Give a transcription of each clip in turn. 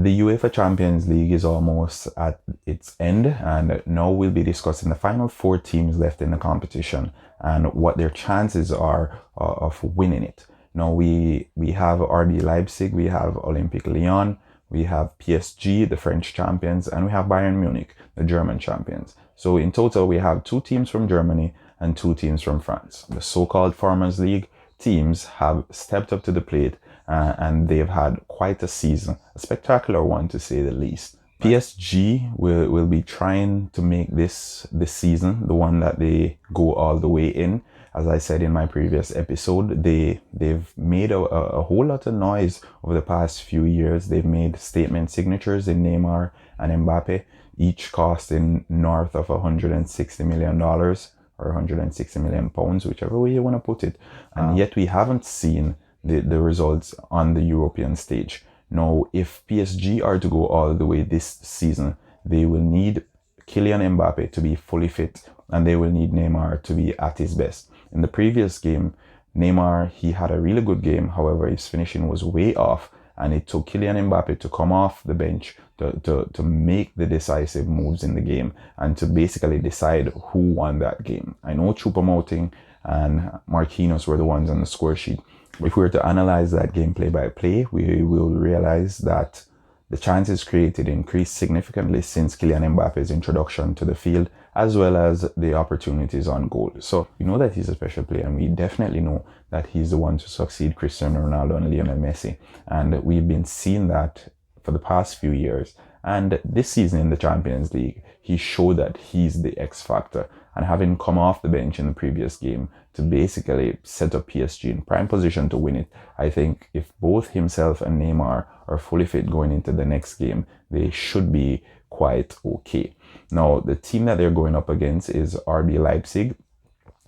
The UEFA Champions League is almost at its end, and now we'll be discussing the final 4 teams left in the competition and what their chances are of winning it. Now we have RB Leipzig, we have Olympique Lyon, we have PSG, the French champions, and we have Bayern Munich, the German champions. So in total, we have 2 teams from Germany and 2 teams from France. The so-called Farmers League teams have stepped up to the plate, and they've had quite a season, a spectacular one to say the least. PSG will be trying to make this season the one that they go all the way in. As I said in my previous episode, they've made a whole lot of noise over the past few years. They've made statement signatures in Neymar and Mbappé, each costing north of $160 million or 160 million pounds, whichever way you want to put it. And yet we haven't seen the results on the European stage. Now, if PSG are to go all the way this season, they will need Kylian Mbappé to be fully fit, and they will need Neymar to be at his best. In the previous game, Neymar, he had a really good game. However, his finishing was way off, and it took Kylian Mbappé to come off the bench to make the decisive moves in the game and to basically decide who won that game. I know Choupo-Moting and Marquinhos were the ones on the score sheet. If we were to analyze that game play by play, we will realize that the chances created increased significantly since Kylian Mbappe's introduction to the field, as well as the opportunities on goal. So we know that he's a special player, and we definitely know that he's the one to succeed Cristiano Ronaldo and Lionel Messi. And we've been seeing that for the past few years. And this season in the Champions League, he showed that he's the X factor. And having come off the bench in the previous game to basically set up PSG in prime position to win it, I think if both himself and Neymar are fully fit going into the next game, they should be quite okay. Now, the team that they're going up against is RB Leipzig.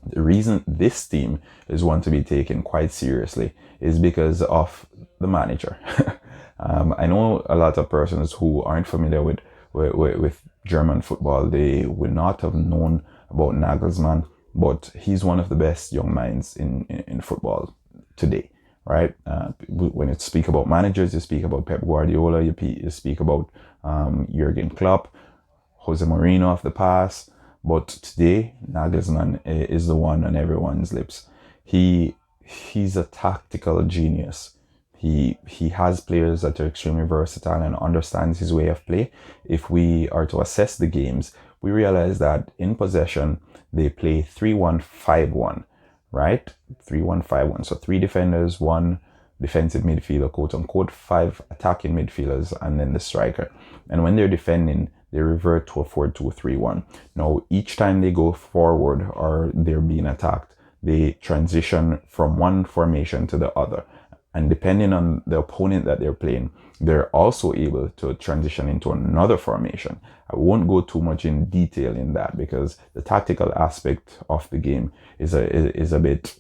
The reason this team is one to be taken quite seriously is because of the manager. I know a lot of persons who aren't familiar with German football, they will not have known about Nagelsmann, but he's one of the best young minds in football today, right? When you speak about managers, you speak about Pep Guardiola, you speak about Jurgen Klopp, Jose Mourinho of the past, but today Nagelsmann is the one on everyone's lips. He's a tactical genius. He has players that are extremely versatile and understands his way of play. If we are to assess the games, we realize that in possession, they play 3-1-5-1, right? 3-1-5-1. So 3 defenders, 1 defensive midfielder, quote unquote, 5 attacking midfielders, and then the striker. And when they're defending, they revert to a 4-2-3-1. Now, each time they go forward or they're being attacked, they transition from one formation to the other. And depending on the opponent that they're playing, they're also able to transition into another formation. I won't go too much in detail in that because the tactical aspect of the game is a bit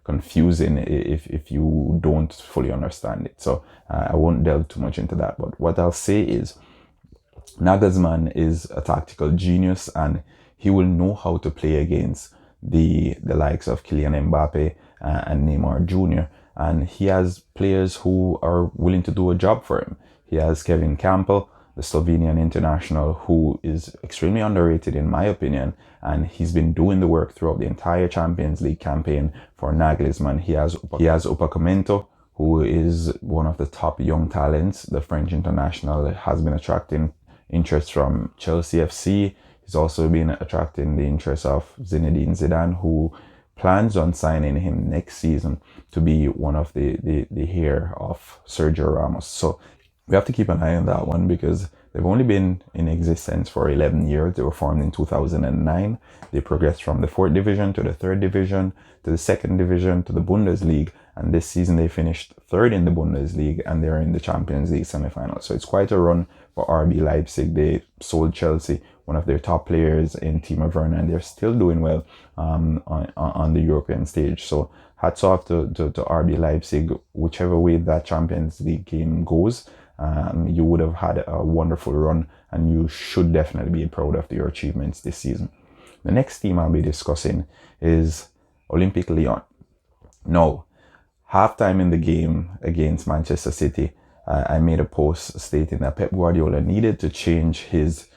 confusing if you don't fully understand it. So I won't delve too much into that. But what I'll say is Nagelsmann is a tactical genius, and he will know how to play against the likes of Kylian Mbappé and Neymar Jr., and he has players who are willing to do a job for him. He has Kevin Campbell, the Slovenian international, who is extremely underrated in my opinion, and he's been doing the work throughout the entire Champions League campaign for Nagelsmann. He has Upamecano, who is one of the top young talents. The French international has been attracting interest from Chelsea FC. He's also been attracting the interest of Zinedine Zidane, who plans on signing him next season to be one of the heir of Sergio Ramos. So we have to keep an eye on that one because they've only been in existence for 11 years. They were formed in 2009. They progressed from the 4th division to the 3rd division to the 2nd division to the Bundesliga. And this season they finished 3rd in the Bundesliga and they're in the Champions League semi-final. So it's quite a run for RB Leipzig. They sold Chelsea, one of their top players, in Timo Werner, and they're still doing well on the European stage. So hats off to RB Leipzig. Whichever way that Champions League game goes, you would have had a wonderful run, and you should definitely be proud of your achievements this season. The next team I'll be discussing is Olympique Lyon. Now, halftime in the game against Manchester City, I made a post stating that Pep Guardiola needed to change his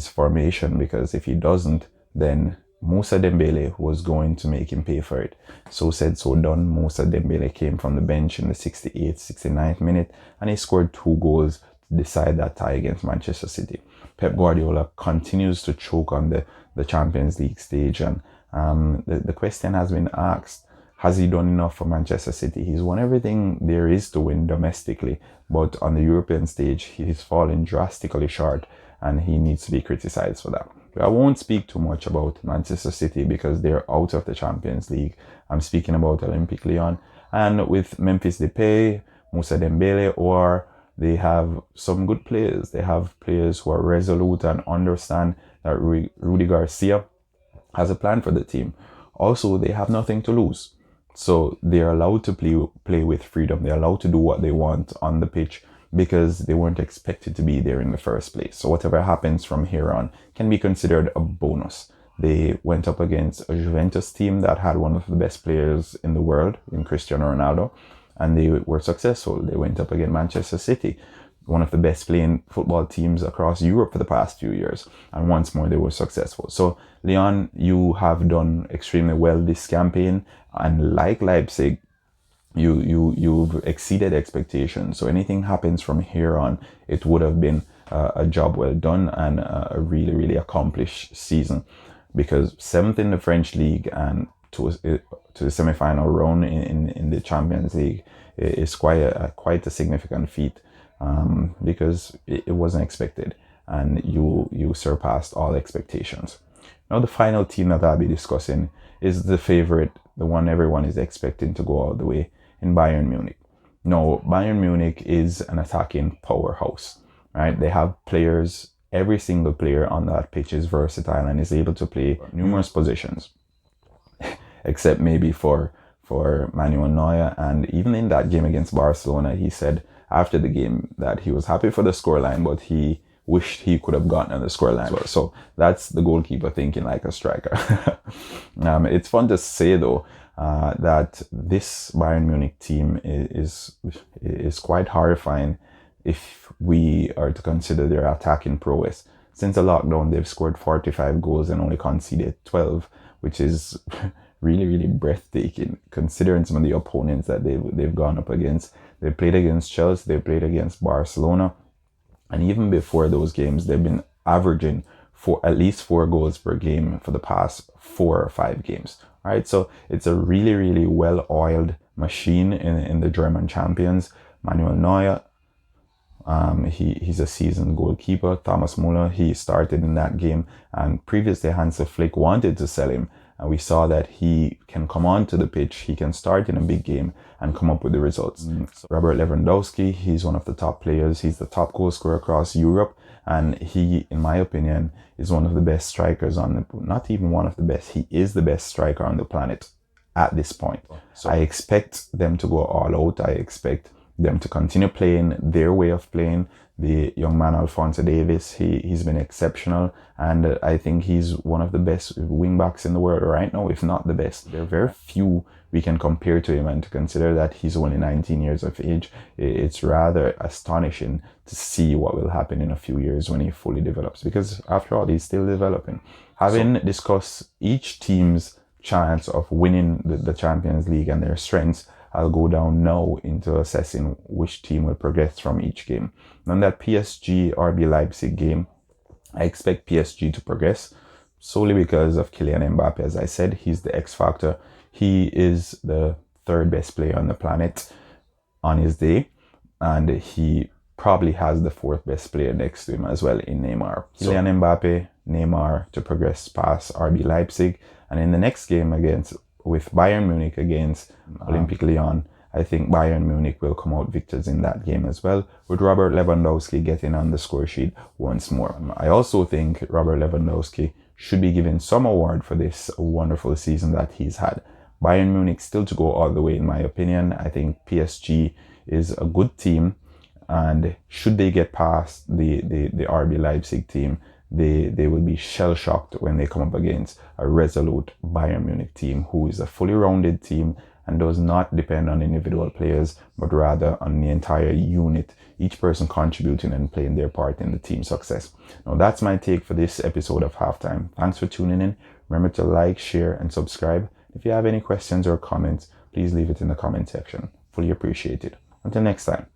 formation, because if he doesn't, then Moussa Dembele was going to make him pay for it. So said, so done. Moussa Dembele came from the bench in the 68th, 69th minute, and he scored 2 goals to decide that tie against Manchester City. Pep Guardiola continues to choke on the Champions League stage, and the question has been asked, has he done enough for Manchester City? He's won everything there is to win domestically, but on the European stage, he's fallen drastically short, and he needs to be criticized for that. I won't speak too much about Manchester City because they're out of the Champions League. I'm speaking about Olympique Lyon. And with Memphis Depay, Moussa Dembele, or they have some good players. They have players who are resolute and understand that Rudy Garcia has a plan for the team. Also, they have nothing to lose. So they're allowed to play with freedom. They're allowed to do what they want on the pitch, because they weren't expected to be there in the first place. So whatever happens from here on can be considered a bonus. They went up against a Juventus team that had one of the best players in the world, in Cristiano Ronaldo, and they were successful. They went up against Manchester City, one of the best playing football teams across Europe for the past few years, and once more they were successful. So Lyon, you have done extremely well this campaign, and like Leipzig, you've exceeded expectations. So anything happens from here on, it would have been a job well done and a really, really accomplished season, because 7th in the French league and to the semi-final round in the Champions League is quite a significant feat, because it wasn't expected, and you surpassed all expectations. Now the final team that I'll be discussing is the favorite, the one everyone is expecting to go all the way, in Bayern Munich. No, Bayern Munich is an attacking powerhouse, right? They have players, every single player on that pitch is versatile and is able to play numerous positions, except maybe for Manuel Neuer. And even in that game against Barcelona, he said after the game that he was happy for the scoreline, but he wished he could have gotten on the scoreline as well. So that's the goalkeeper thinking like a striker. It's fun to say though, that this Bayern Munich team is quite horrifying if we are to consider their attacking prowess. Since the lockdown, they've scored 45 goals and only conceded 12, which is really, really breathtaking considering some of the opponents that they've gone up against. They played against Chelsea, they played against Barcelona, and even before those games, they've been averaging at least 4 goals per game for the past 4 or 5 games. Right, so it's a really, really well-oiled machine in the German champions. Manuel Neuer, he's a seasoned goalkeeper. Thomas Müller, he started in that game, and previously Hansi Flick wanted to sell him, and we saw that he can come onto the pitch, he can start in a big game and come up with the results. So Robert Lewandowski, he's one of the top players. He's the top goal scorer across Europe, and he, in my opinion, is one of the best strikers not even one of the best, he is the best striker on the planet at this point. So I expect them to go all out. I expect them to continue playing their way of playing. The young man Alphonso Davies, he's been exceptional, and I think he's one of the best wing backs in the world right now, if not the best. There are very few we can compare to him, and to consider that he's only 19 years of age, it's rather astonishing to see what will happen in a few years when he fully develops, because after all, he's still developing. Having discussed each team's chance of winning the Champions League and their strengths, I'll go down now into assessing which team will progress from each game. On that PSG RB Leipzig game, I expect PSG to progress solely because of Kylian Mbappé. As I said, he's the X factor. He is the 3rd best player on the planet on his day, and he probably has the 4th best player next to him as well in Neymar. Kylian Mbappé, Neymar to progress past RB Leipzig, and in the next game with Bayern Munich against Olympique Lyon, I think Bayern Munich will come out victors in that game as well, with Robert Lewandowski getting on the score sheet once more. I also think Robert Lewandowski should be given some award for this wonderful season that he's had. Bayern Munich still to go all the way in my opinion. I think PSG is a good team, and should they get past the RB Leipzig team, they will be shell-shocked when they come up against a resolute Bayern Munich team who is a fully rounded team and does not depend on individual players, but rather on the entire unit, each person contributing and playing their part in the team's success. Now, that's my take for this episode of Halftime. Thanks for tuning in. Remember to like, share, and subscribe. If you have any questions or comments, please leave it in the comment section. Fully appreciate it. Until next time.